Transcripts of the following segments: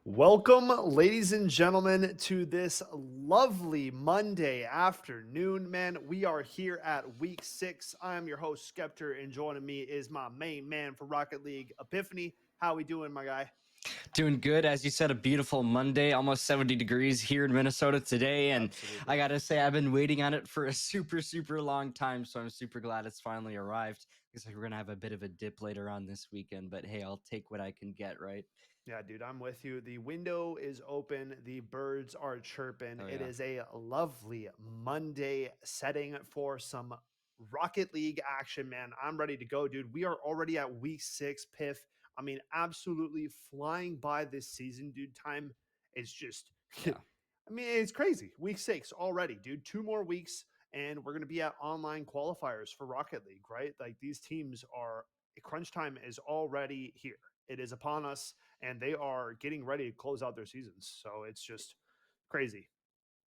Welcome, ladies and gentlemen, to this lovely Monday afternoon. Man, we are here at week 6. I am your host, Skeptor, and joining me is my main man for Rocket League, Epiphany. How we doing, my guy? Doing good. As you said, a beautiful Monday, almost 70 degrees here in Minnesota today. And I Absolutely. got to say, I've been waiting on it for a super long time. So I'm super glad it's finally arrived. Looks like we're going to have a bit of a dip later on this weekend. But hey, I'll take what I can get, right? Yeah, dude, I'm with you. The window is open. The birds are chirping. Oh, It yeah. is a lovely Monday setting for some Rocket League action, man. I'm ready to go, dude. We are already at week 6, Piff. I mean, absolutely flying by this season, dude. Time is just, Yeah. I mean, it's crazy. Week 6 already, dude. 2 more weeks, and we're going to be at online qualifiers for Rocket League, right? Like these teams are, crunch time is already here. It is upon us and they are getting ready to close out their seasons. So it's just crazy.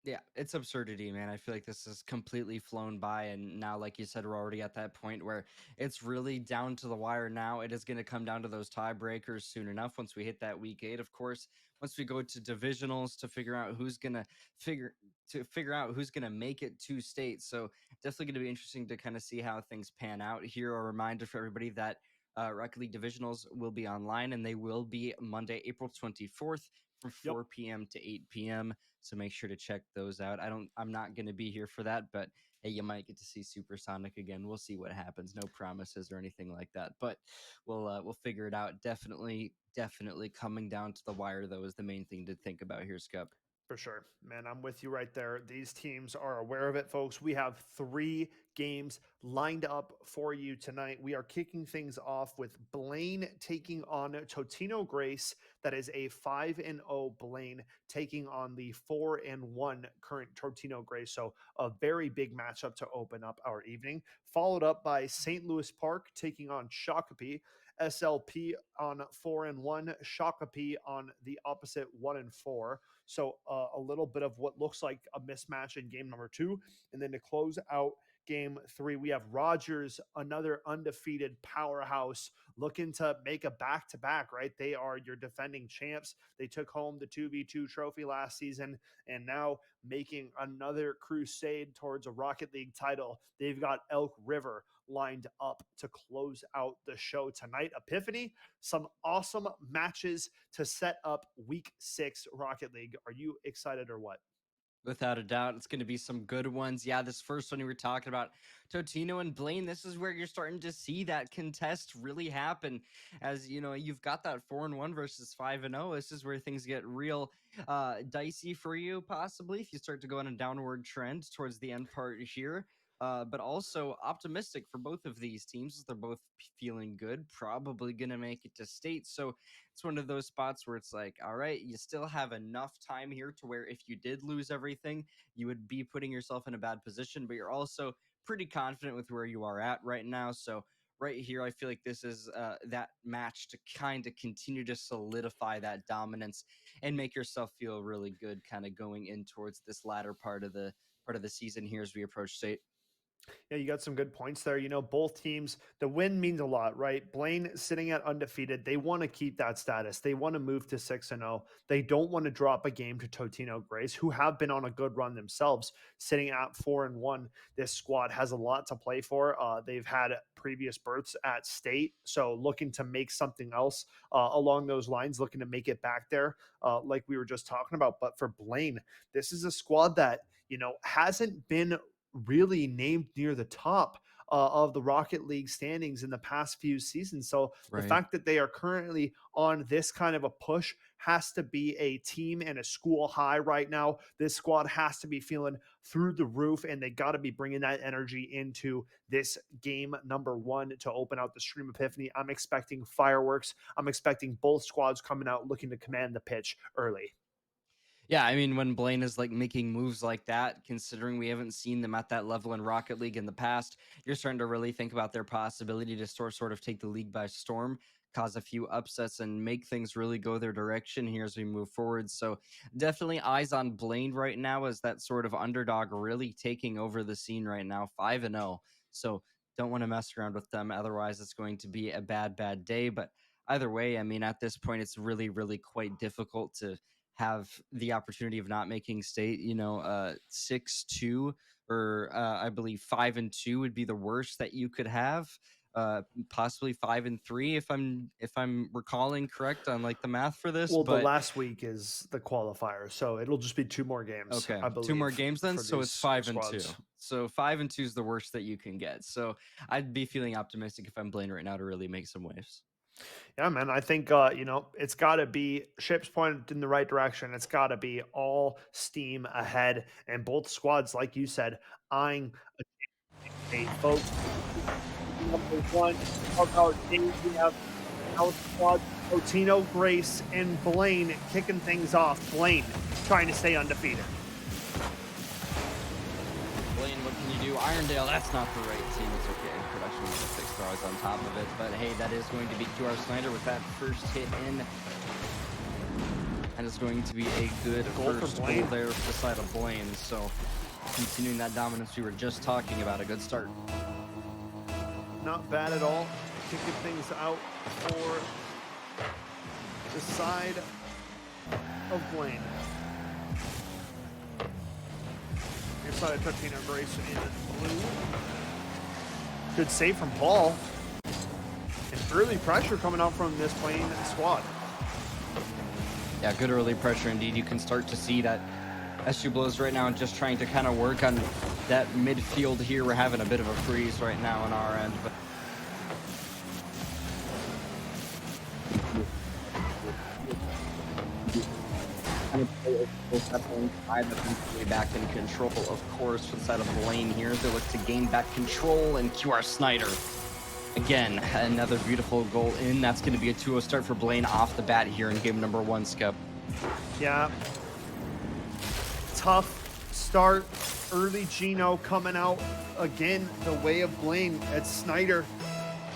Yeah, it's absurdity, man. I feel like this has completely flown by. And now, like you said, we're already at that point where it's really down to the wire now. It is going to come down to those tiebreakers soon enough once we hit that week 8, of course. Once we go to divisionals to figure out who's going to figure out who's going to make it to state. So definitely going to be interesting to kind of see how things pan out. Here, a reminder for everybody that Rocket League divisionals will be online and they will be Monday, April 24th from Yep. 4 p.m. to 8 p.m. So make sure to check those out. I'm not going to be here for that, but hey, you might get to see Supersonic again. We'll see what happens. No promises or anything like that, but we'll figure it out. Definitely coming down to the wire though is the main thing to think about here, Scup. For sure. Man, I'm with you right there. These teams are aware of it, folks. We have 3 games lined up for you tonight. We are kicking things off with Blaine taking on Totino Grace. That is a 5-0 Blaine taking on the 4-1 current Totino Grace. So a very big matchup to open up our evening. Followed up by St. Louis Park taking on Shakopee. SLP on 4-1, Shakopee on the opposite 1-4. So a little bit of what looks like a mismatch in game number 2. And then to close out game 3, we have Rogers, another undefeated powerhouse, looking to make a back-to-back, right? They are your defending champs. They took home the 2v2 trophy last season and now making another crusade towards a Rocket League title. They've got Elk River lined up to close out the show tonight. Epiphany, some awesome matches to set up week 6 Rocket League. Are you excited or what? Without a doubt, it's going to be some good ones. Yeah, this first one you were talking about, Totino and Blaine, this is where you're starting to see that contest really happen. As you know, you've got that 4-1 versus 5-0. This is where things get real dicey for you, possibly, if you start to go on a downward trend towards the end part here. But also optimistic for both of these teams. They're both feeling good, probably going to make it to state. So it's one of those spots where it's like, all right, you still have enough time here to where if you did lose everything, you would be putting yourself in a bad position, but you're also pretty confident with where you are at right now. So right here, I feel like this is that match to kind of continue to solidify that dominance and make yourself feel really good, kind of going in towards this latter part of the season here as we approach state. Yeah, you got some good points there. You know, both teams, the win means a lot, right? Blaine sitting at undefeated. They want to keep that status. They want to move to 6-0. They don't want to drop a game to Totino Grace, who have been on a good run themselves, sitting at 4-1. This squad has a lot to play for. They've had previous berths at state. So looking to make something else along those lines, looking to make it back there, like we were just talking about. But for Blaine, this is a squad that, you know, hasn't been really named near the top of the Rocket League standings in the past few seasons. So the Right. fact that they are currently on this kind of a push has to be a team and a school high right now. This squad has to be feeling through the roof, and they got to be bringing that energy into this game number 1 to open out the Stream Epiphany. I'm expecting fireworks. I'm expecting both squads coming out looking to command the pitch early. Yeah, I mean, when Blaine is like making moves like that, considering we haven't seen them at that level in Rocket League in the past, you're starting to really think about their possibility to sort of take the league by storm, cause a few upsets, and make things really go their direction here as we move forward. So definitely eyes on Blaine right now as that sort of underdog really taking over the scene right now, 5-0. So don't want to mess around with them. Otherwise, it's going to be a bad day. But either way, I mean, at this point, it's really, really quite difficult to have the opportunity of not making state. 6-2 or I believe 5-2 would be the worst that you could have. Possibly 5-3 if I'm recalling correct on like the math for this, Well, the but last week is the qualifier, so it'll just be 2 more games, okay, I two more believe, games then, for so it's these 5-2. squads. So 5-2 is the worst that you can get. So I'd be feeling optimistic if I'm Blaine right now to really make some waves. Yeah, man. I think it's got to be ships pointed in the right direction. It's got to be all steam ahead, and both squads, like you said, eyeing a folks. Number one of our team, we have our squad, Otino, Grace, and Blaine kicking things off. Blaine trying to stay undefeated. Blaine, what can you do? Irondale, that's not the right team. It's okay. Production was a fixed. They're always on top of it. But hey, that is going to be QR Snyder with that first hit in. And it's going to be a good Goal for first goal Blaine. there for the side of Blaine. So continuing that dominance we were just talking about. A good start. Not bad at all. Kicking things out for the side of Blaine. Your side of Totino, Grace in blue. Good save from Paul. And early pressure coming out from this Blaine squad. Yeah, good early pressure indeed. You can start to see that SU Blues right now just trying to kind of work on that midfield here. We're having a bit of a freeze right now on our end, but back in control, of course, for the side of Blaine here. They look to gain back control, and QR Snyder. Again, another beautiful goal in. That's going to be a 2-0 start for Blaine off the bat here in game number 1, Skip. Yeah. Tough start. Early Gino coming out again the way of Blaine. It's Snyder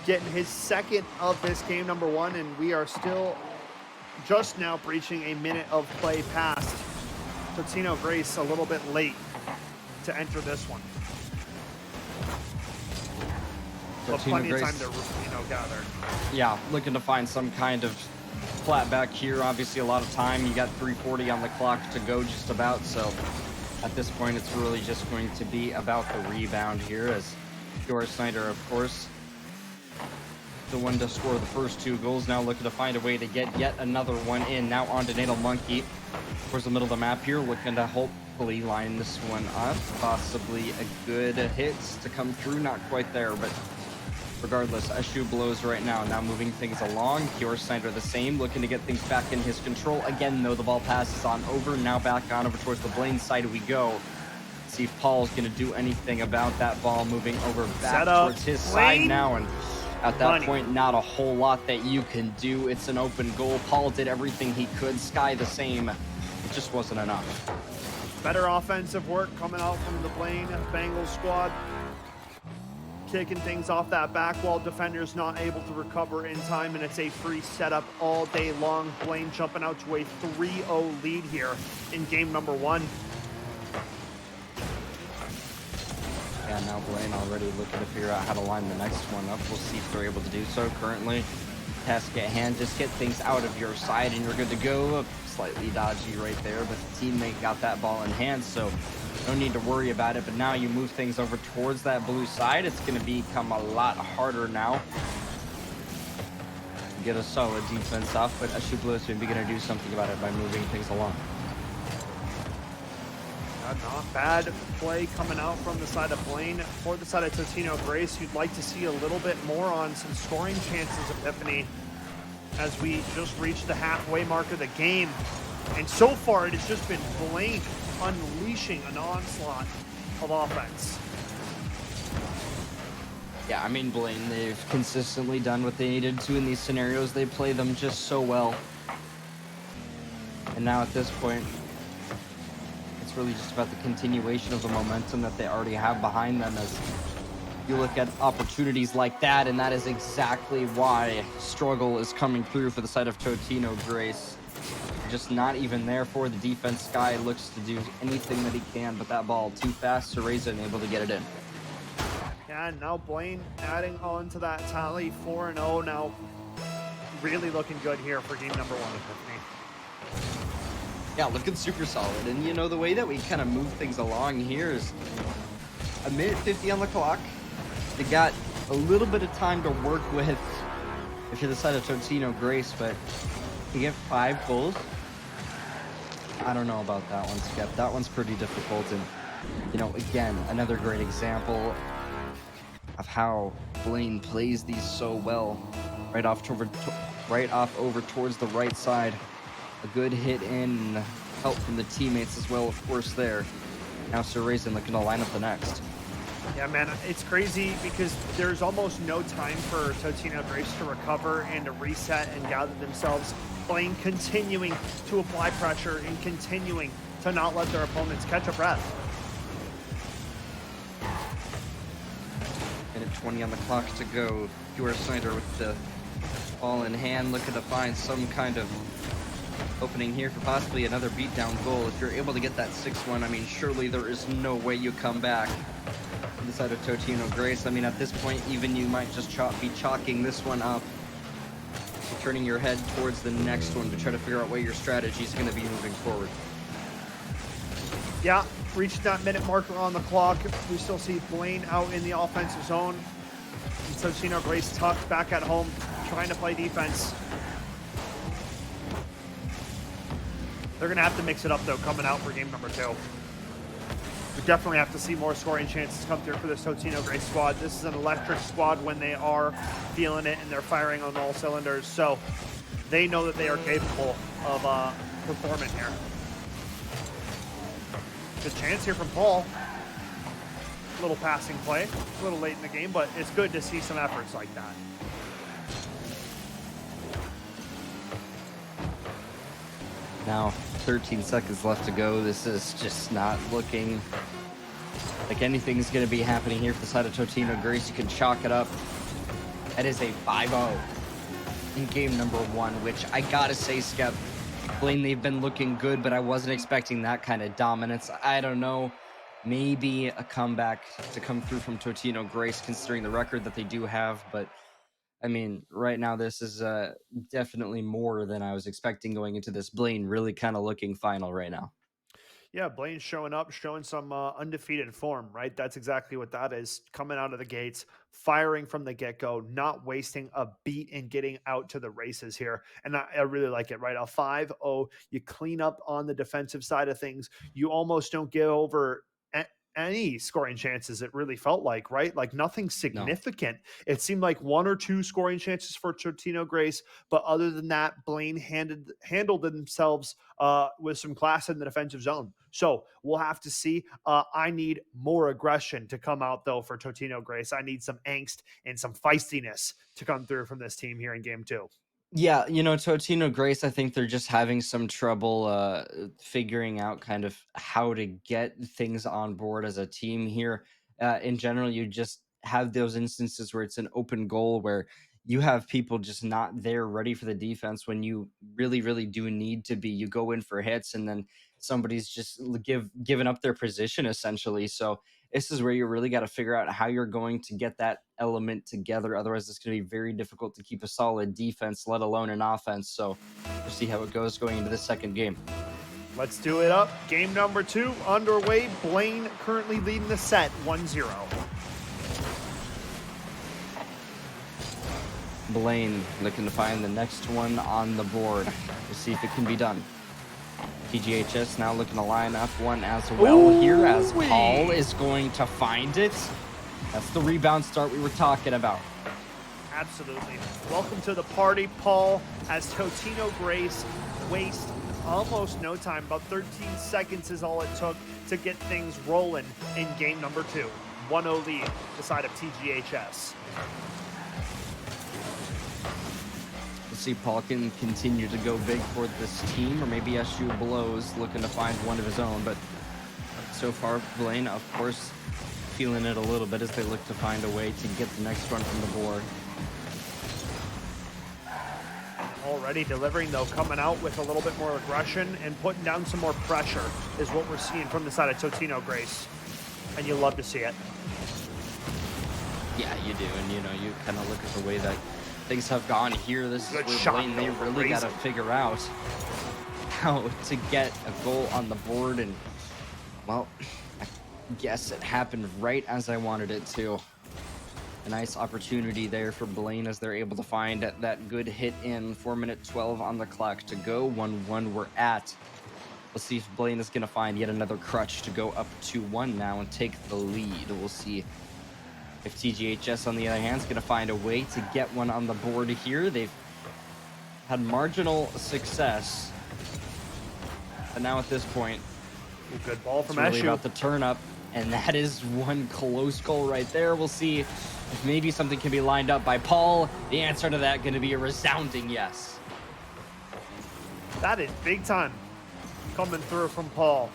getting his second of this game number 1, and we are still just now breaching a minute of play past. Totino Grace a little bit late to enter this one. But plenty of time to gather. Yeah, looking to find some kind of flat back here. Obviously a lot of time. You got 3:40 on the clock to go just about. So at this point, it's really just going to be about the rebound here as QR Snyder, of course, the one to score the first 2 goals. Now looking to find a way to get yet another one in. Now on to Natal Monkey towards the middle of the map here, looking to hopefully line this one up. Possibly a good hit to come through. Not quite there, but regardless, SU blows right now. Now moving things along. QR Snyder the same, looking to get things back in his control. Again, though, the ball passes on over. Now back on over towards the Blaine side we go. See if Paul's going to do anything about that ball moving over back towards his side now. And at that point, not a whole lot that you can do. It's an open goal. Paul did everything he could. Sky the same. It just wasn't enough. Better offensive work coming out from the Blaine Bengals squad. Kicking things off that back wall. Defenders not able to recover in time, and it's a free setup all day long. Blaine jumping out to a 3-0 lead here in game number 1. Yeah, now Blaine already looking to figure out how to line the next one up. We'll see if they're able to do so. Currently, task at hand, just get things out of your side and you're good to go. Slightly dodgy right there, but the teammate got that ball in hand, so no need to worry about it. But now you move things over towards that blue side. It's going to become a lot harder now. Get a solid defense off, but SU Blues may be going to do something about it by moving things along. Not bad play coming out from the side of Blaine. For the side of Totino Grace, you'd like to see a little bit more on some scoring chances, Epiphany, as we just reached the halfway mark of the game. And so far, it has just been Blaine unleashing an onslaught of offense. Yeah, I mean, Blaine, they've consistently done what they needed to in these scenarios. They play them just so well. And now at this point, it's really just about the continuation of the momentum that they already have behind them as you look at opportunities like that, and that is exactly why struggle is coming through for the side of Totino Grace. Just not even there for the defense. Sky looks to do anything that he can, but that ball too fast. Cereza unable to get it in. Yeah, now Blaine adding on to that tally, 4-0 now. really looking good here for game number 1, Epiphany. Yeah, looking super solid. And you know, the way that we kind of move things along here is a minute 50 on the clock. They got a little bit of time to work with if you're the side of Totino Grace, but to get 5 goals, I don't know about that one, Skep. That one's pretty difficult. And, you know, again, another great example of how Blaine plays these so well. Right off over towards the right side. A good hit in, help from the teammates as well, of course, there. Now Sir Raisin looking to line up the next. Yeah, man, it's crazy because there's almost no time for Totino Grace to recover and to reset and gather themselves. Blaine continuing to apply pressure and continuing to not let their opponents catch a breath. Minute 20 on the clock to go. Pure Snyder with the ball in hand, looking to find some kind of opening here for possibly another beatdown goal. If you're able to get that 6-1, I mean, surely there is no way you come back to the side of Totino Grace. I mean, at this point, even you might just be chalking this one up, so turning your head towards the next one to try to figure out what your strategy is going to be moving forward. Yeah, reaching that minute marker on the clock. We still see Blaine out in the offensive zone. And Totino Grace tucked back at home, trying to play defense. They're going to have to mix it up, though, coming out for game number 2. We definitely have to see more scoring chances come through for this Totino Grace squad. This is an electric squad when they are feeling it and they're firing on all cylinders. So they know that they are capable of performing here. Good chance here from Paul. Little passing play, a little late in the game, but it's good to see some efforts like that. Now, 13 seconds left to go. This is just not looking like anything's going to be happening here for the side of Totino Grace. You can chalk it up. That is a 5-0 in game number 1, which I got to say, Skep, Blaine, they've been looking good, but I wasn't expecting that kind of dominance. I don't know. Maybe a comeback to come through from Totino Grace, considering the record that they do have, but I mean, right now, this is definitely more than I was expecting going into this. Blaine really kind of looking final right now. Yeah, Blaine's showing up, showing some undefeated form, right? That's exactly what that is. Coming out of the gates, firing from the get-go, not wasting a beat and getting out to the races here. And I really like it, right? A 5-0, you clean up on the defensive side of things. You almost don't give over any scoring chances, it really felt like, right? Like nothing significant. No. It seemed like 1 or 2 scoring chances for Totino Grace, but other than that, Blaine handled themselves with some class in the defensive zone. So we'll have to see. I need more aggression to come out, though, for Totino Grace. I need some angst and some feistiness to come through from this team here in game 2. Yeah, you know, Totino Grace, I think they're just having some trouble figuring out kind of how to get things on board as a team here. In general, you just have those instances where it's an open goal where you have people just not there ready for the defense when you really, really do need to be. You go in for hits and then somebody's just giving up their position essentially. So this is where you really got to figure out how you're going to get that element together. Otherwise, it's going to be very difficult to keep a solid defense, let alone an offense. So we'll see how it goes going into the second game. Let's do it up. Game number 2 underway. Blaine currently leading the set 1-0. Blaine looking to find the next one on the board to see if it can be done. TGHS now looking to line up one as well here as Paul is going to find it. That's the rebound start we were talking about. Absolutely. Welcome to the party, Paul, as Totino Grace wastes almost no time. About 13 seconds is all it took to get things rolling in game number 2. 1-0 lead, the side of TGHS. See Paul can continue to go big for this team, or maybe SU Blows looking to find one of his own, but so far Blaine, of course, feeling it a little bit as they look to find a way to get the next one from the board. Already delivering, though, coming out with a little bit more aggression and putting down some more pressure is what we're seeing from the side of Totino Grace, and you love to see it. Yeah, you do, and you know, you kind of look at the way that things have gone here. This is Good where shot, Blaine, they though, from really got to Raisin. figure out how to get a goal on the board. And, well, I guess it happened right as I wanted it to. A nice opportunity there for Blaine as they're able to find that good hit in. 4:12 on the clock to go. 1-1 we're at. We'll see if Blaine is going to find yet another crutch to go up 2-1 now and take the lead. We'll see if TGHS, on the other hand, is going to find a way to get one on the board here. They've had marginal success. But now at this point, Good ball from it's really Eshu. about the turn up. And that is one close goal right there. We'll see if maybe something can be lined up by Paul. The answer to that going to be a resounding yes. That is big time coming through from Paul.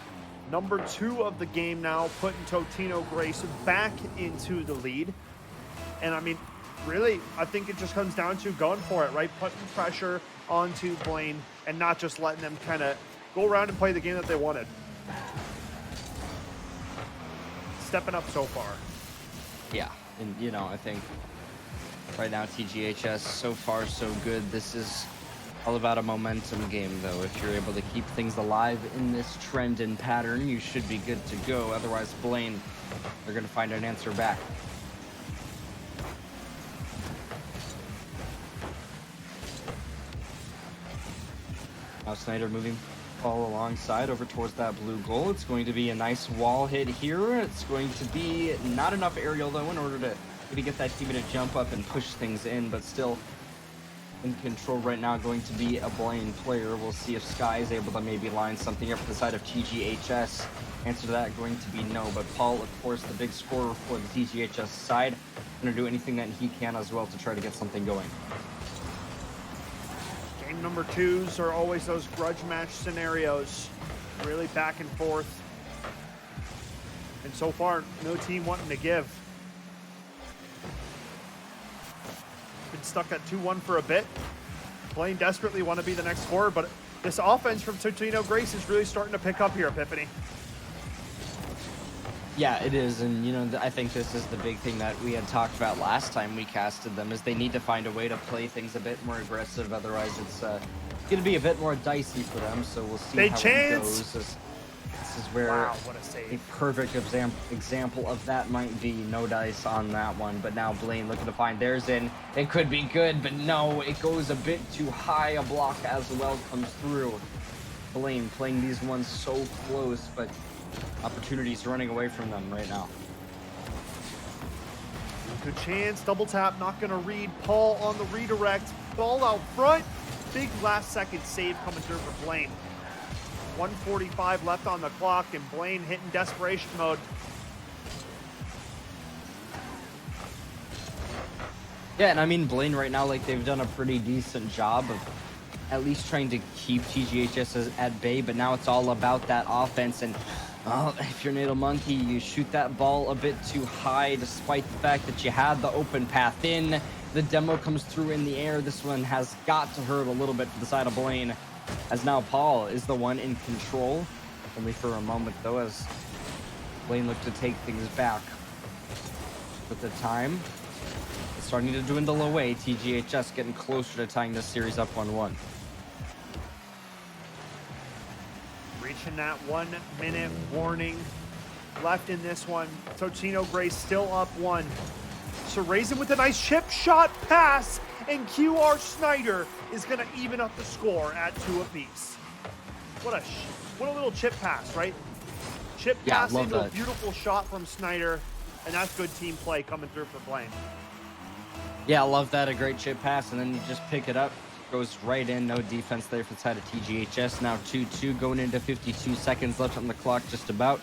Number 2 of the game now, putting Totino Grace back into the lead. And I mean, really, I think it just comes down to going for it, right? Putting pressure onto Blaine and not just letting them kind of go around and play the game that they wanted. Stepping up so far. Yeah, and you know, I think right now TGHS, so far so good. This is all about a momentum game, though. If you're able to keep things alive in this trend and pattern, you should be good to go. Otherwise, Blaine, they're going to find an answer back. Now Snyder moving all alongside over towards that blue goal. It's going to be a nice wall hit here. It's going to be not enough aerial, though, in order to maybe get that team to jump up and push things in, but still in control right now, going to be a Blaine player. We'll see if Sky is able to maybe line something up for the side of TGHS. Answer to that going to be no, but Paul, of course, the big scorer for the TGHS side, going to do anything that he can as well to try to get something going. Game number 2s are always those grudge match scenarios. Really back and forth. And so far, no team wanting to give. Been stuck at 2-1 for a bit. Blaine desperately want to be the next scorer, but this offense from Totino Grace is really starting to pick up here, Epiphany. Yeah, it is, and you know, I think this is the big thing that we had talked about last time we casted them, is they need to find a way to play things a bit more aggressive. Otherwise, it's going to be a bit more dicey for them. So we'll see how it goes. This is where What a save. a perfect example of that might be no dice on that one. But now Blaine looking to find theirs in. It could be good, but no, it goes a bit too high. A block as well comes through. Blaine playing these ones so close, but opportunities running away from them right now. Good chance, double tap, not gonna read. Paul on the redirect, ball out front. Big last second save coming through for Blaine. 1:45 left on the clock, and Blaine hitting desperation mode. Yeah, and I mean, Blaine right now, like, they've done a pretty decent job of at least trying to keep TGHS at bay, but now it's all about that offense. And if you're Natal Monkey, you shoot that ball a bit too high, despite the fact that you had the open path in. The demo comes through in the air. This one has got to hurt a little bit to the side of Blaine, as now Paul is the one in control. Only for a moment, though, as Blaine looked to take things back. But the time is starting to dwindle away. TGHS getting closer to tying this series up 1-1. Reaching that 1 minute warning left in this one. Totino Grace still up 1. So Raisin with a nice chip shot pass, and QR Snyder is going to even up the score at 2 apiece. What a little chip pass, right? Chip pass into a beautiful shot from Snyder, and that's good team play coming through for Blaine. Yeah, I love that. A great chip pass, and then you just pick it up. Goes right in. No defense there for the side of TGHS. Now 2-2 going into 52 seconds left on the clock, just about.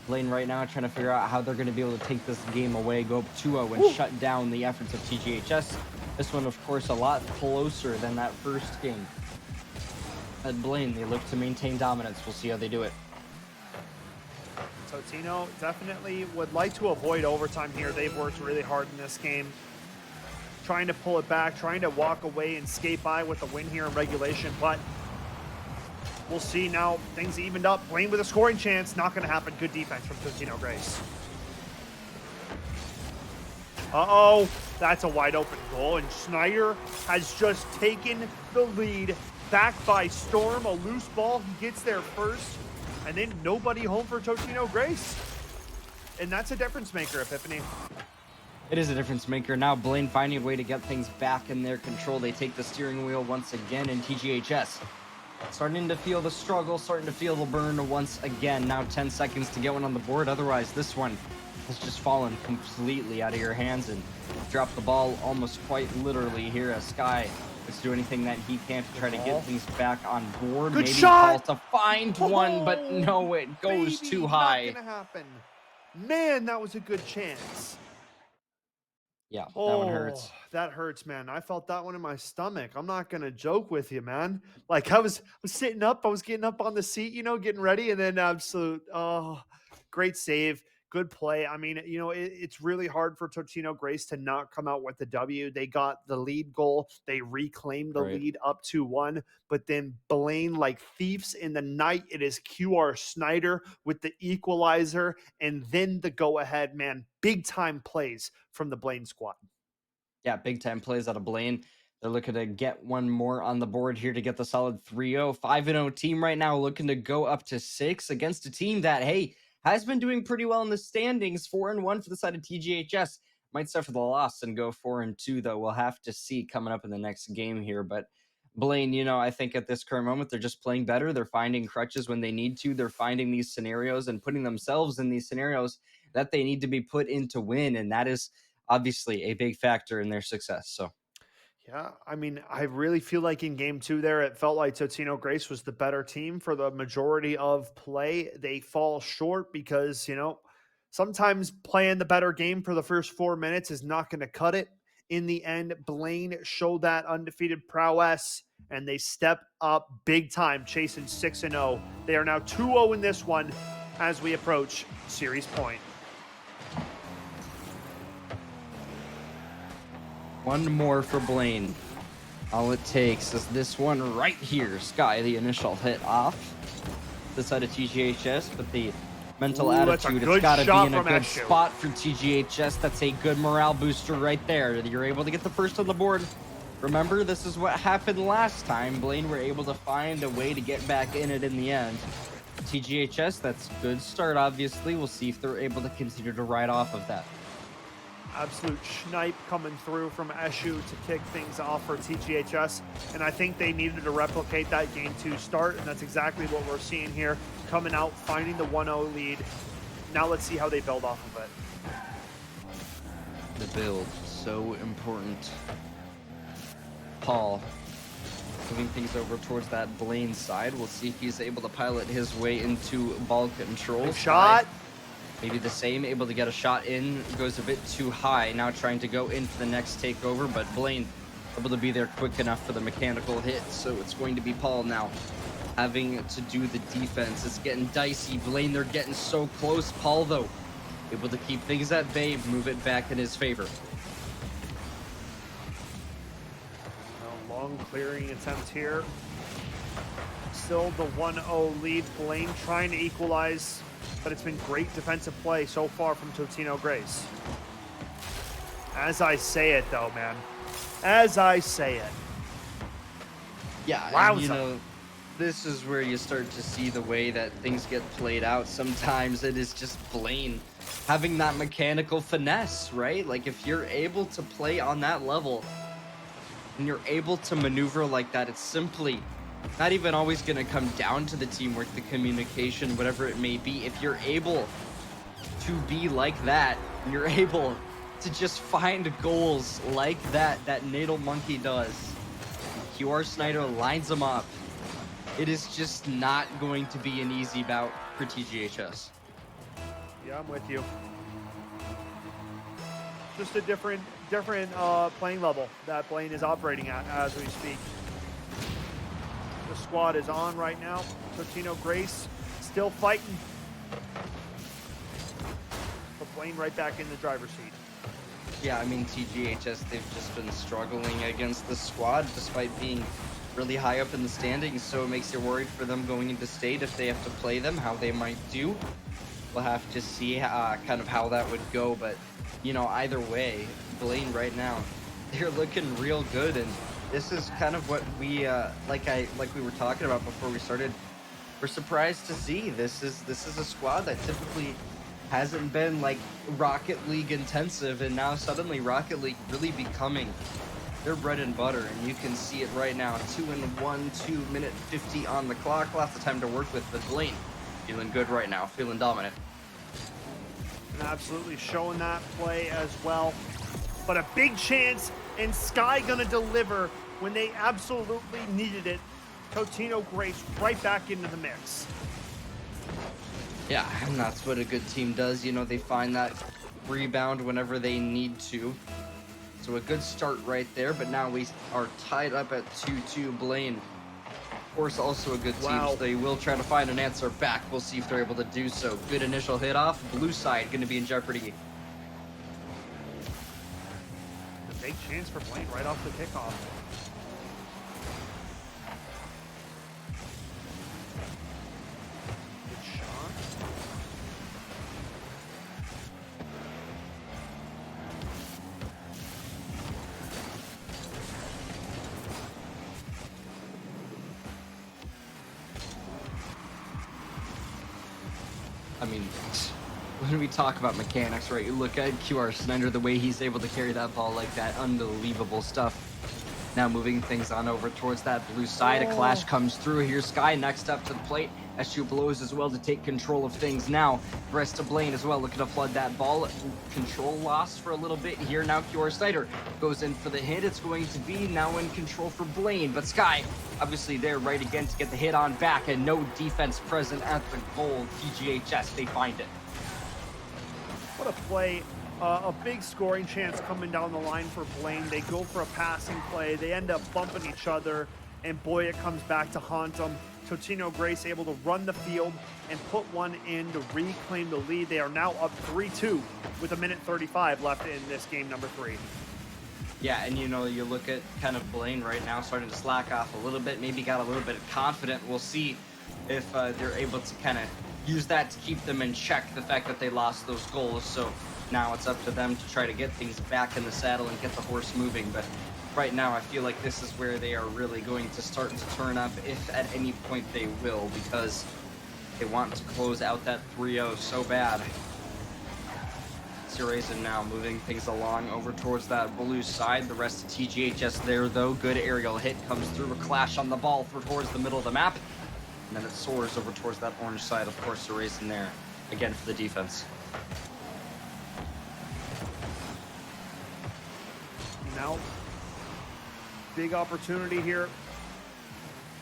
Blaine right now trying to figure out how they're going to be able to take this game away, go up 2-0 and shut down the efforts of TGHS. This one, of course, a lot closer than that first game. At Blaine, they look to maintain dominance. We'll see how they do it. Totino definitely would like to avoid overtime here. They've worked really hard in this game, trying to pull it back, trying to walk away and skate by with the win here in regulation, but we'll see now. Things evened up. Blaine with a scoring chance. Not going to happen. Good defense from Totino Grace. Uh-oh, that's a wide open goal, and Schneider has just taken the lead, back by Storm, a loose ball, he gets there first, and then nobody home for Totino Grace. And that's a difference maker, Epiphany. It is a difference maker. Now Blaine finding a way to get things back in their control. They take the steering wheel once again, and TGHS starting to feel the struggle, starting to feel the burn once again. Now 10 seconds to get one on the board. Otherwise, this one has just fallen completely out of your hands and dropped the ball almost quite literally here as Sky is doing anything that he can to try to get things back on board. Good Maybe shot! Paul to find one, but no, it goes Baby, too high. Not gonna happen. Man, that was a good chance. Yeah, that one hurts. That hurts, man. I felt that one in my stomach. I'm not gonna joke with you, man. Like I was sitting up, I was getting up on the seat, getting ready, and then great save, good play. I mean, it's really hard for Totino Grace to not come out with the W. They got the lead goal, they reclaimed the lead up 2-1, but then Blaine, like thieves in the night, it is QR Schneider with the equalizer, and then the go-ahead, man. Big time plays from the Blaine squad. Yeah, big time plays out of Blaine. They're looking to get one more on the board here to get the solid 3-0. 5-0 team right now, looking to go up to 6 against a team that, hey, has been doing pretty well in the standings. 4-1 for the side of TGHS. Might suffer the loss and go 4-2, though. We'll have to see coming up in the next game here. But Blaine, I think at this current moment, they're just playing better. They're finding crutches when they need to. They're finding these scenarios and putting themselves in these scenarios that they need to be put in to win. And that is obviously a big factor in their success. So, yeah, I mean, I really feel like in game 2 there, it felt like Totino Grace was the better team for the majority of play. They fall short because, sometimes playing the better game for the first 4 minutes is not going to cut it. In the end, Blaine showed that undefeated prowess, and they step up big time, chasing 6-0. They are now 2-0 in this one as we approach series point. One more for Blaine. All it takes is this one right here. Sky, the initial hit off the side of TGHS, but the mental attitude, it's got to be in a good spot for TGHS. That's a good morale booster right there. You're able to get the first on the board. Remember, this is what happened last time. Blaine were able to find a way to get back in it in the end. TGHS, that's a good start, obviously. We'll see if they're able to continue to ride off of that. Absolute snipe coming through from Eshu to kick things off for TGHS. And I think they needed to replicate that game 2 start, and that's exactly what we're seeing here. Coming out, finding the 1-0 lead. Now let's see how they build off of it. The build, so important. Paul moving things over towards that Blaine side. We'll see if he's able to pilot his way into ball control. Shot. Maybe the same, able to get a shot in, goes a bit too high. Now trying to go into the next takeover, but Blaine able to be there quick enough for the mechanical hit. So it's going to be Paul now having to do the defense. It's getting dicey. Blaine, they're getting so close. Paul, though, able to keep things at bay, move it back in his favor. Long clearing attempt here. Still the 1-0 lead. Blaine trying to equalize, but it's been great defensive play so far from Totino Grace. As I say it, though, man. As I say it. Yeah, and, this is where you start to see the way that things get played out. Sometimes it is just Blaine having that mechanical finesse, right? Like, if you're able to play on that level and you're able to maneuver like that, it's simply not even always going to come down to the teamwork, the communication, whatever it may be. If you're able to be like that, and you're able to just find goals like that Natal Monkey does, QR Schneider lines them up, it is just not going to be an easy bout for TGHS. Yeah, I'm with you. Just a different playing level that Blaine is operating at as we speak. The squad is on right now. Totino Grace still fighting. But Blaine right back in the driver's seat. Yeah, I mean, TGHS, they've just been struggling against the squad despite being really high up in the standings, so it makes you worried for them going into state if they have to play them, how they might do. we'll have to see kind of how that would go. But either way, Blaine right now, they're looking real good, and this is kind of what we like we were talking about before we started. We're surprised to see this is a squad that typically hasn't been like Rocket League intensive, and now suddenly Rocket League really becoming their bread and butter, and you can see it right now. 2-1, 2 minute 50 on the clock. Lots of time to work with, but Blaine feeling good right now, feeling dominant. And absolutely showing that play as well. But a big chance, and Sky gonna deliver when they absolutely needed it. Totino Grace right back into the mix. Yeah, and that's what a good team does. They find that rebound whenever they need to. So a good start right there, but now we are tied up at 2-2. Blaine, of course, also a good team, so they will try to find an answer back. We'll see if they're able to do so. Good initial hit off. Blue side going to be in jeopardy. A big chance for Blaine right off the kickoff. Good shot. I mean, when we talk about mechanics, right, you look at QR Snyder, the way he's able to carry that ball like that, unbelievable stuff. Now moving things on over towards that blue side. A clash comes through. Here's Sky next up to the plate. SU blows as well to take control of things now. Rest to Blaine as well, looking to flood that ball. Control lost for a little bit here. Now QR Snyder goes in for the hit. It's going to be now in control for Blaine, but Sky obviously there right again to get the hit on back, and no defense present at the goal. TGHS, they find it. What a play. A big scoring chance coming down the line for Blaine. They go for a passing play. They end up bumping each other, and boy, it comes back to haunt them. Totino Grace able to run the field and put one in to reclaim the lead. They are now up 3-2 with 1:35 left in this game number 3. Yeah, and you look at kind of Blaine right now starting to slack off a little bit, maybe got a little bit confident. We'll see if they're able to kind of use that to keep them in check, the fact that they lost those goals. So now it's up to them to try to get things back in the saddle and get the horse moving. But right now I feel like this is where they are really going to start to turn up, if at any point they will, because they want to close out that 3-0 so bad. Surazen now moving things along over towards that blue side. The rest of TGHS there, though. Good aerial hit comes through. A clash on the ball towards the middle of the map. And then it soars over towards that orange side. Of course, Surazen there again for the defense. Now, big opportunity here.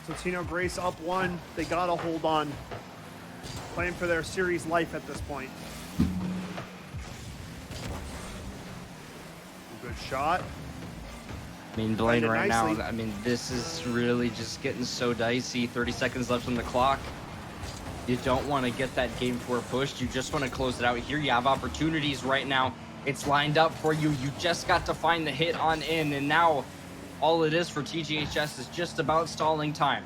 Totino Grace up 1. They got to hold on. Playing for their series life at this point. Good shot. I mean, Blaine right nicely. now, I mean, this is really just getting so dicey. 30 seconds left on the clock. You don't want to get that game 4 pushed. You just want to close it out here. You have opportunities right now. It's lined up for you. You just got to find the hit on in, and now all it is for TGHS is just about stalling time.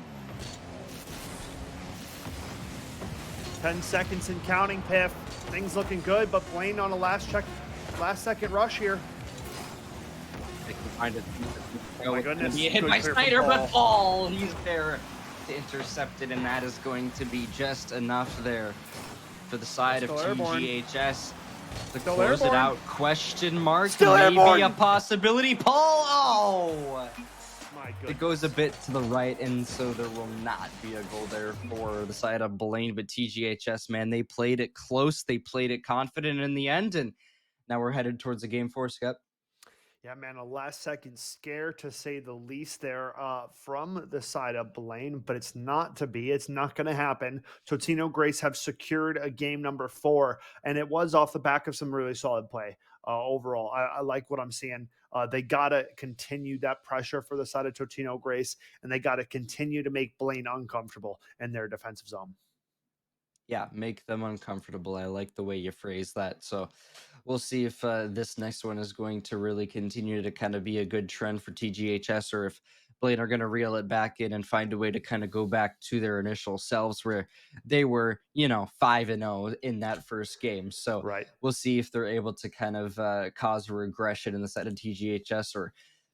10 seconds and counting, Piff. Things looking good, but Blaine on a last second rush here. They can find it. Oh my goodness. Be hit Good by clear from Snyder, but Paul. he's there to intercept it, and that is going to be just enough there for the side of TGHS to close it out. Question mark. Still maybe airborne. a possibility. Paul, oh! My goodness. It goes a bit to the right, and so there will not be a goal there for the side of Blaine. But TGHS, man, they played it close. They played it confident in the end, and now we're headed towards the game 4, Skep. Yeah, man, a last second scare to say the least there from the side of Blaine, but it's not to be. It's not going to happen. Totino Grace have secured a game number 4, and it was off the back of some really solid play overall. I like what I'm seeing. They got to continue that pressure for the side of Totino Grace, and they got to continue to make Blaine uncomfortable in their defensive zone. Yeah, make them uncomfortable. I like the way you phrase that. So we'll see if this next one is going to really continue to kind of be a good trend for TGHS, or if Blaine are going to reel it back in and find a way to kind of go back to their initial selves where they were, 5-0 in that first game. So Right. we'll see if they're able to kind of cause a regression in the side of TGHS, or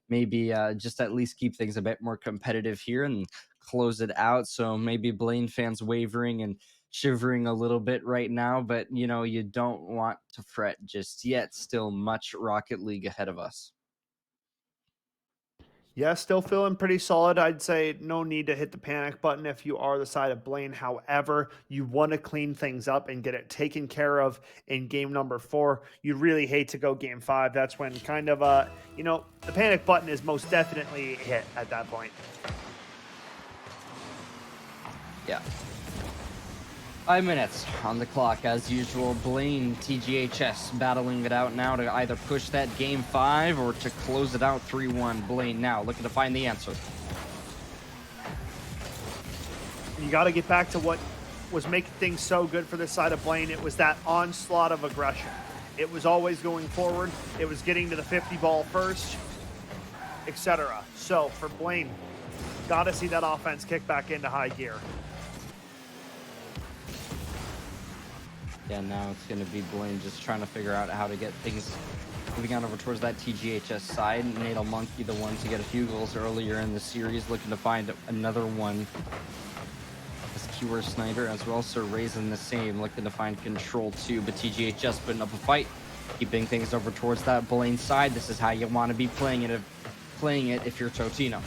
maybe just at least keep things a bit more competitive here and close it out. So maybe Blaine fans wavering and shivering a little bit right now, but you don't want to fret just yet. Still much Rocket League ahead of us. Yeah, still feeling pretty solid. I'd say no need to hit the panic button if you are the side of Blaine. However, you want to clean things up and get it taken care of in game number 4. You'd really hate to go game 5. That's when kind of, the panic button is most definitely hit at that point. Yeah. 5 minutes on the clock as usual. Blaine, TGHS battling it out now to either push that game 5 or to close it out 3-1. Blaine now looking to find the answer. You got to get back to what was making things so good for this side of Blaine. It was that onslaught of aggression. It was always going forward. It was getting to the 50 ball first, etc. So for Blaine, got to see that offense kick back into high gear. Yeah, now it's going to be Blaine just trying to figure out how to get things moving on over towards that TGHS side. Natal Monkey, the one to get a few goals earlier in the series, looking to find another one. As QR Snyder as well, so raising the same, looking to find control too, but TGHS putting up a fight, keeping things over towards that Blaine side. This is how you want to be playing it if you're Totino.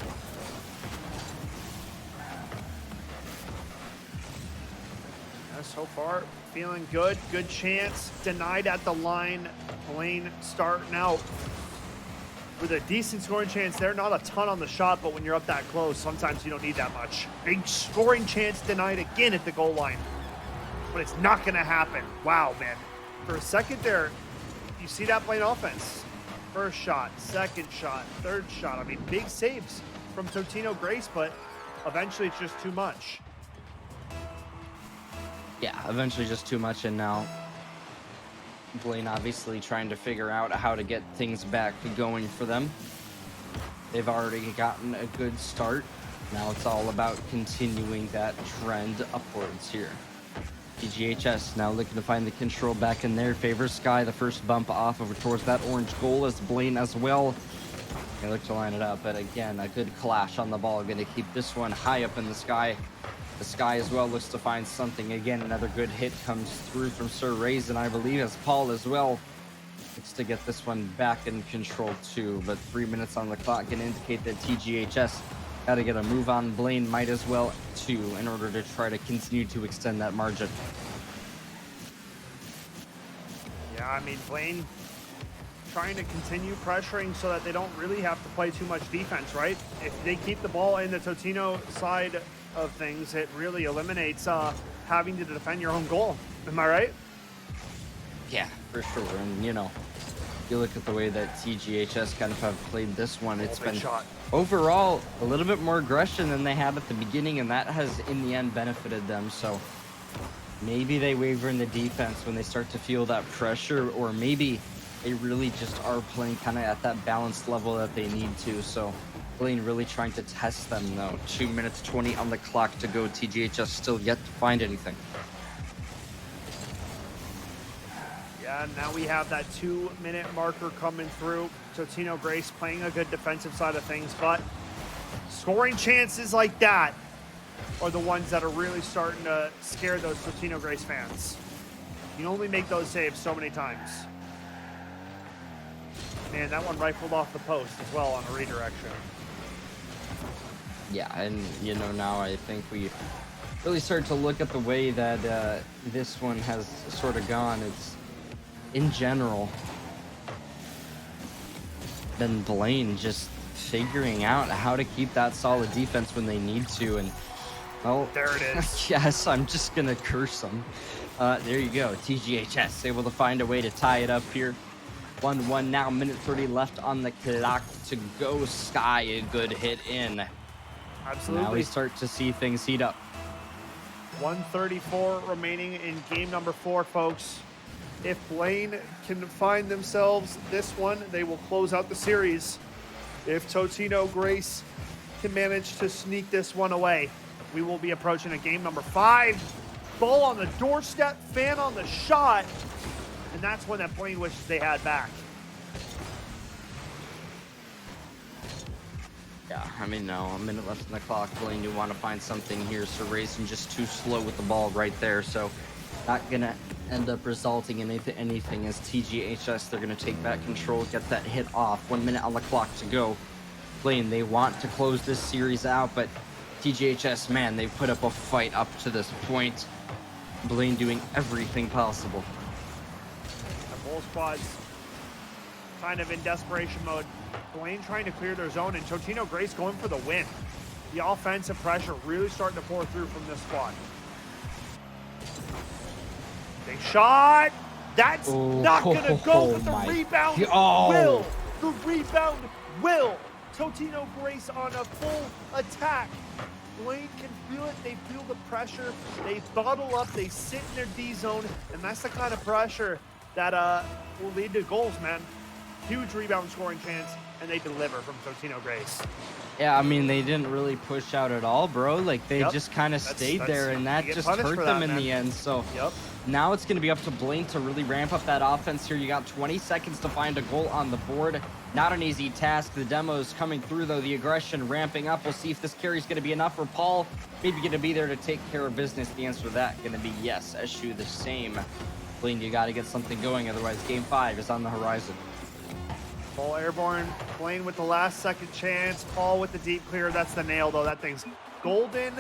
So far, feeling good. Good chance. Denied at the line. Blaine starting out with a decent scoring chance there. Not a ton on the shot, but when you're up that close, sometimes you don't need that much. Big scoring chance denied again at the goal line. But it's not going to happen. Wow, man. For a second there, you see that Blaine offense. First shot, second shot, third shot. I mean, big saves from Totino Grace, but eventually it's just too much. Yeah, eventually just too much, and now Blaine obviously trying to figure out how to get things back going for them. They've already gotten a good start. Now it's all about continuing that trend upwards here. TGHS now looking to find the control back in their favor. Sky, the first bump off over towards that orange goal as Blaine as well. They look to line it up, but again, a good clash on the ball. Going to keep this one high up in the sky. The Sky as well looks to find something. Again, another good hit comes through from Sir Raisin, I believe, as Paul as well looks to get this one back in control too. But 3 minutes on the clock can indicate that TGHS got to get a move on. Blaine might as well too in order to try to continue to extend that margin. Yeah, I mean, Blaine trying to continue pressuring so that they don't really have to play too much defense, right? If they keep the ball in the Totino side of things, it really eliminates having to defend your own goal. Am I right? Yeah, for sure. And you look at the way that TGHS kind of have played this one. It's been overall a little bit more aggression than they had at the beginning, and that has in the end benefited them. So maybe they waver in the defense when they start to feel that pressure, or maybe they really just are playing kind of at that balanced level that they need to. So Blaine really trying to test them though. 2 minutes 20 on the clock to go. TGHS still yet to find anything. Yeah, now we have that 2-minute marker coming through. Totino Grace playing a good defensive side of things, but scoring chances like that are the ones that are really starting to scare those Totino Grace fans. You can only make those saves so many times. Man, that one rifled off the post as well on a redirection. Yeah, and now I think we really start to look at the way that this one has sort of gone. It's in general been Blaine just figuring out how to keep that solid defense when they need to, and well, there it is. Yes, I'm just gonna curse them. There you go. TGHS able to find a way to tie it up here. 1-1 now, minute 30 left on the clock to go. Sky, a good hit in. Absolutely. Now we start to see things heat up. 1:34 remaining in game number 4, folks. If Blaine can find themselves this one, they will close out the series. If Totino Grace can manage to sneak this one away. We will be approaching a game number 5. Ball on the doorstep, fan on the shot, and that's when that Blaine wishes they had back. Yeah, I mean, no, a minute left on the clock. Blaine, you want to find something here. So racing just too slow with the ball right there. So not going to end up resulting in anything as TGHS. They're going to take back control, get that hit off. 1 minute on the clock to go. Blaine, they want to close this series out, but TGHS, man, they've put up a fight up to this point. Blaine doing everything possible. The Bull squad's kind of in desperation mode. Blaine trying to clear their zone, and Totino Grace going for the win. The offensive pressure really starting to pour through from this squad. Big shot. That's not going to go, but the rebound will. The rebound will. Totino Grace on a full attack. Blaine can feel it. They feel the pressure. They bottle up. They sit in their D zone, and that's the kind of pressure that will lead to goals, man. Huge rebound scoring chance, and they deliver from Totino Grace. Yeah, I mean, they didn't really push out at all, bro. Like, they just kind of stayed there, and that just hurt them in the end. So now it's going to be up to Blaine to really ramp up that offense here. You got 20 seconds to find a goal on the board. Not an easy task. The demo's coming through, though. The aggression ramping up. We'll see if this carry is going to be enough for Paul. Maybe going to be there to take care of business. The answer to that going to be yes. Eshu the same. Blaine, you got to get something going. Otherwise, game 5 is on the horizon. Paul airborne. Blaine with the last second chance. Paul with the deep clear. That's the nail, though. That thing's golden.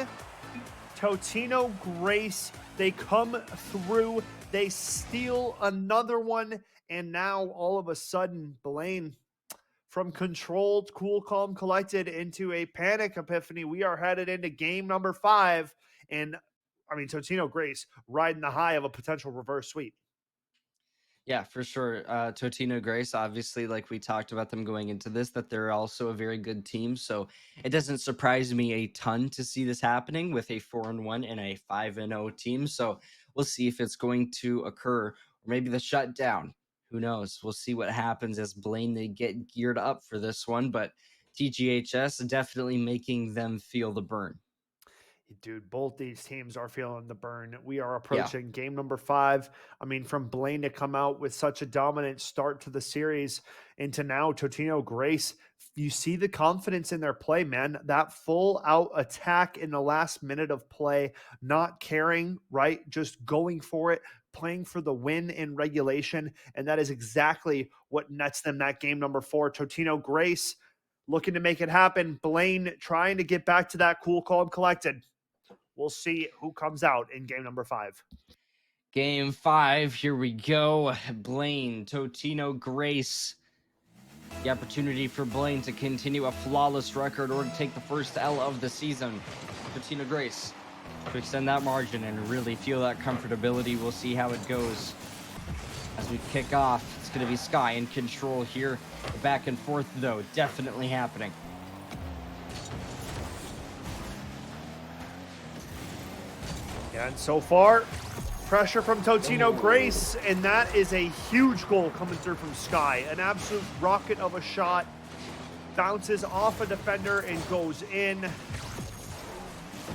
Totino Grace. They come through. They steal another one. And now, all of a sudden, Blaine, from controlled, cool, calm, collected into a panic epiphany, we are headed into game number 5. And, I mean, Totino Grace riding the high of a potential reverse sweep. Yeah, for sure. Totino Grace, obviously, like we talked about them going into this, that they're also a very good team. So it doesn't surprise me a ton to see this happening with a 4-1 and a 5-0 team. So we'll see if it's going to occur, or maybe the shutdown. Who knows? We'll see what happens as Blaine, they get geared up for this one. But TGHS definitely making them feel the burn. Dude, both these teams are feeling the burn. We are approaching game number 5. I mean, from Blaine to come out with such a dominant start to the series into now Totino Grace, you see the confidence in their play, man. That full out attack in the last minute of play, not caring, right? Just going for it, playing for the win in regulation. And that is exactly what nets them that game number 4. Totino Grace looking to make it happen. Blaine trying to get back to that cool, calm, collected. We'll see who comes out in game number 5. Game 5, here we go. Blaine, Totino Grace. The opportunity for Blaine to continue a flawless record or to take the first L of the season. Totino Grace to extend that margin and really feel that comfortability. We'll see how it goes as we kick off. It's going to be Sky in control here. The back and forth, though, definitely happening. And so far, pressure from Totino Grace, and that is a huge goal coming through from Sky. An absolute rocket of a shot. Bounces off a defender and goes in. And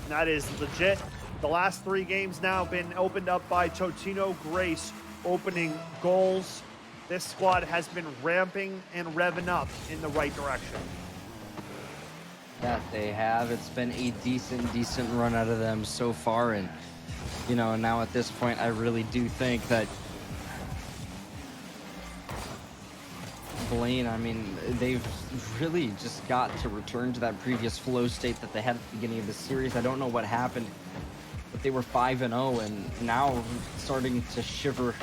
that is legit. The last 3 games now been opened up by Totino Grace opening goals. This squad has been ramping and revving up in the right direction. That they have. It's been a decent run out of them so far, and you know, now at this point I really do think that Blaine, I mean, they've really just got to return to that previous flow state that they had at the beginning of the series. I don't know what happened, but they were 5-0 and now starting to shiver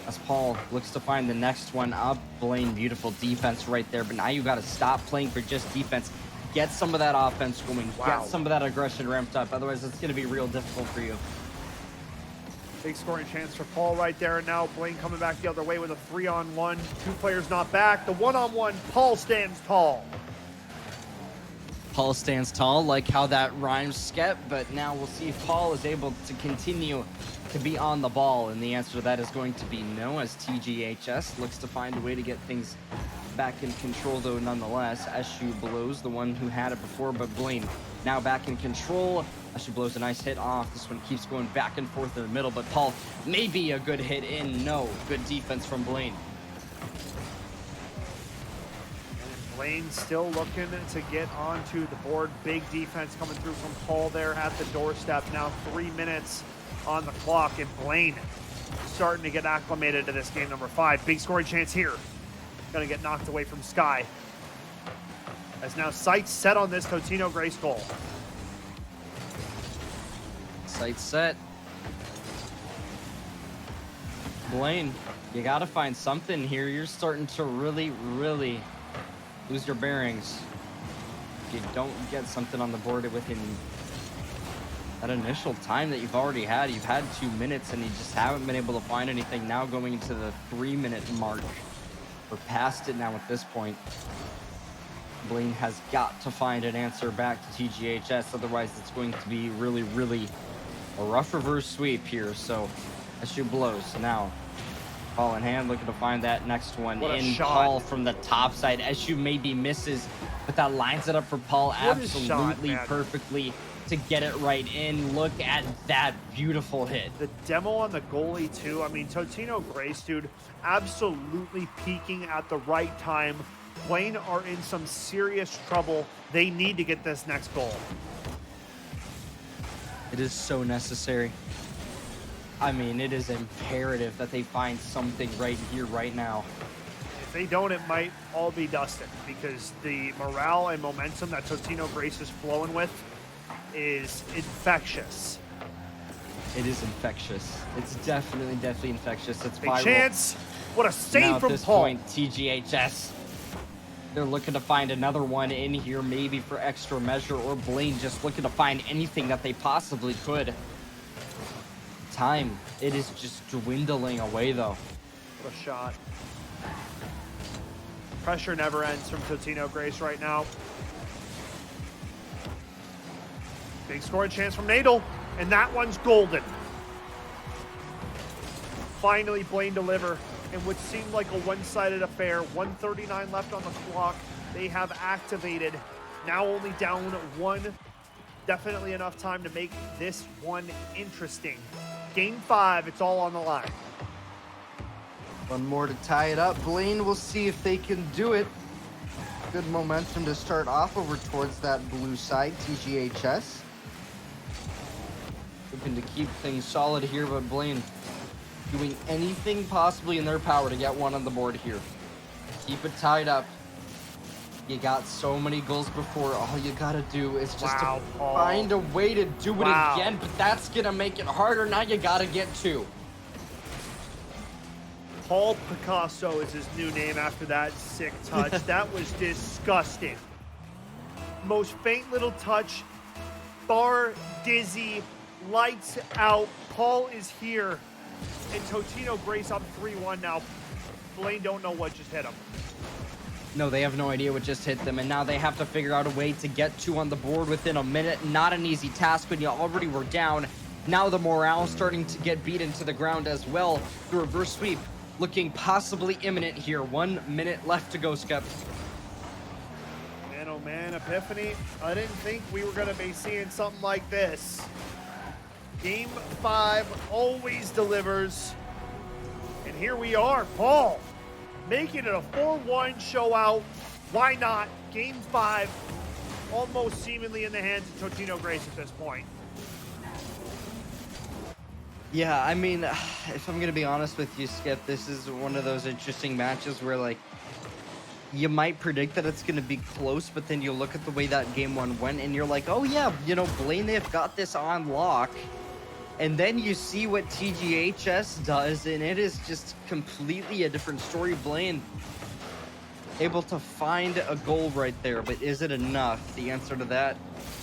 as Paul looks to find the next one up. Blaine, beautiful defense right there, but now you got to stop playing for just defense. Get some of that offense going. Wow. Get some of that aggression ramped up. Otherwise, it's going to be real difficult for you. Big scoring chance for Paul right there. And now Blaine coming back the other way with a 3-on-1. 2 players not back. The 1-on-1, Paul stands tall. Paul stands tall, like how that rhymes, Skep. But now we'll see if Paul is able to continue to be on the ball. And the answer to that is going to be no, as TGHS looks to find a way to get things back in control though nonetheless. SU blows the one who had it before, but Blaine now back in control. SU blows a nice hit off. This one keeps going back and forth in the middle, but Paul, maybe a good hit in. No, good defense from Blaine. Blaine still looking to get onto the board. Big defense coming through from Paul there at the doorstep. Now 3 minutes on the clock, and Blaine starting to get acclimated to this game number 5. Big scoring chance here. Gonna get knocked away from Sky. As now sights set on this Totino Grace goal. Sights set. Blaine, you gotta find something here. You're starting to really lose your bearings. If you don't get something on the board within that initial time that you've already had, you've had 2 minutes and you just haven't been able to find anything. Now going into the 3-minute mark, we're past it now at this point. Blaine has got to find an answer back to TGHS, otherwise it's going to be really a rough reverse sweep here. So SU blows. So now Paul in hand, looking to find that next one in. Paul from the top side. SU maybe misses, but that lines it up for Paul absolutely perfectly to get it right in. Look at that beautiful hit. The demo on the goalie too. I mean, Totino Grace, dude, absolutely peaking at the right time. Blaine are in some serious trouble. They need to get this next goal. It is so necessary. I mean, it is imperative that they find something right here, right now. If they don't, it might all be dusted, because the morale and momentum that Totino Grace is flowing with is infectious. It is infectious. It's definitely infectious. It's big viral. Chance. What a save now, from at this Paul. point, TGHS, they're looking to find another one in here, maybe for extra measure, or Blaine just looking to find anything that they possibly could. Time, it is just dwindling away though. What a shot. Pressure never ends from Totino Grace right now. Big scoring chance from Nadal, and that one's golden. Finally, Blaine deliver in what seemed like a one-sided affair. 1:39 left on the clock. They have activated. Now only down 1. Definitely enough time to make this one interesting. Game 5, it's all on the line. One more to tie it up. Blaine, we'll see if they can do it. Good momentum to start off over towards that blue side, TGHS. Looking to keep things solid here, but Blaine doing anything possibly in their power to get one on the board here. Keep it tied up. You got so many goals before. All you gotta do is just to find a way to do it again, but that's gonna make it harder. Now you gotta get 2. Paul Picasso is his new name after that sick touch. That was disgusting. Most faint little touch. Bar dizzy. Lights out. Paul is here. And Totino Grace up 3-1 now. Blaine don't know what just hit him. No, they have no idea what just hit them, and now they have to figure out a way to get 2 on the board within a minute. Not an easy task when you already were down. Now the morale starting to get beaten to the ground as well. The reverse sweep looking possibly imminent here. 1 minute left to go, Skep. Man, oh man, Epiphany, I didn't think we were going to be seeing something like this. Game 5 always delivers. And here we are, Paul, making it a 4-1 show out. Why not? Game 5, almost seemingly in the hands of Totino Grace at this point. Yeah, I mean, if I'm going to be honest with you, Skip, this is one of those interesting matches where, like, you might predict that it's going to be close, but then you look at the way that game 1 went, and you're like, oh yeah, you know, Blaine, they've got this on lock. And then you see what TGHS does, and it is just completely a different story. Blaine able to find a goal right there, but is it enough? The answer to that,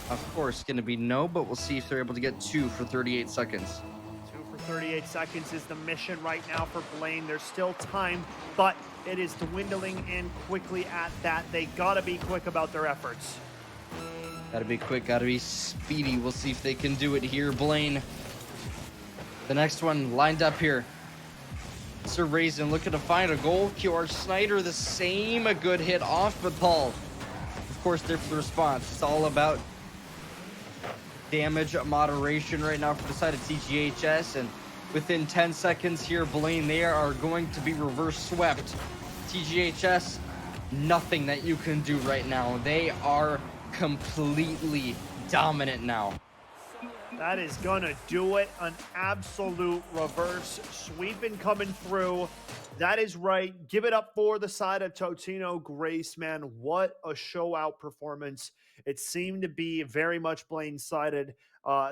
of course, going to be no, but we'll see if they're able to get 2 for 38 seconds. 2 for 38 seconds is the mission right now for Blaine. There's still time, but it is dwindling in quickly at that. They got to be quick about their efforts. Got to be quick, got to be speedy. We'll see if they can do it here, Blaine. The next one lined up here. Sir Raisin looking to find a goal. QR Snyder the same. A good hit off, but Paul, of course, there for the response. It's all about damage moderation right now for the side of TGHS. And within 10 seconds here, Blaine, they are going to be reverse swept. TGHS, nothing that you can do right now. They are completely dominant now. That is going to do it. An absolute reverse sweeping coming through. That is right. Give it up for the side of Totino Grace, man. What a show out performance. It seemed to be very much Blaine-sided.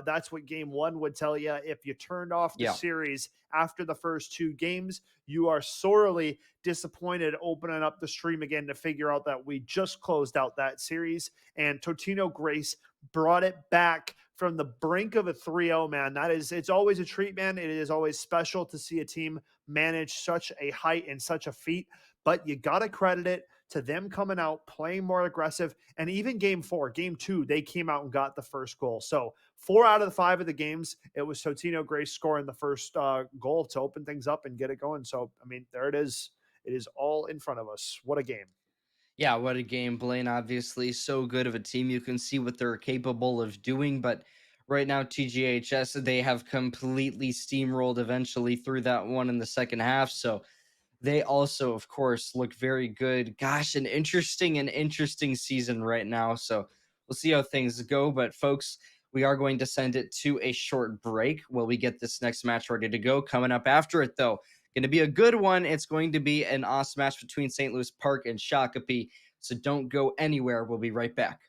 That's what game one would tell you. If you turned off the series after the first two games, you are sorely disappointed opening up the stream again to figure out that we just closed out that series. And Totino Grace brought it back from the brink of a 3-0, man. It's always a treat, man. It is always special to see a team manage such a height and such a feat, but you got to credit it to them coming out, playing more aggressive. And even game two, they came out and got the first goal. So 4 out of the 5 of the games, it was Totino Grace scoring the first goal to open things up and get it going. So, I mean, there it is. It is all in front of us. What a game. Yeah, what a game, Blaine. Obviously, so good of a team. You can see what they're capable of doing. But right now, TGHS, they have completely steamrolled eventually through that one in the second half. So they also, of course, look very good. Gosh, an interesting season right now. So we'll see how things go. But folks, we are going to send it to a short break while we get this next match ready to go. Coming up after it, though, going to be a good one. It's going to be an awesome match between St. Louis Park and Shakopee. So don't go anywhere. We'll be right back.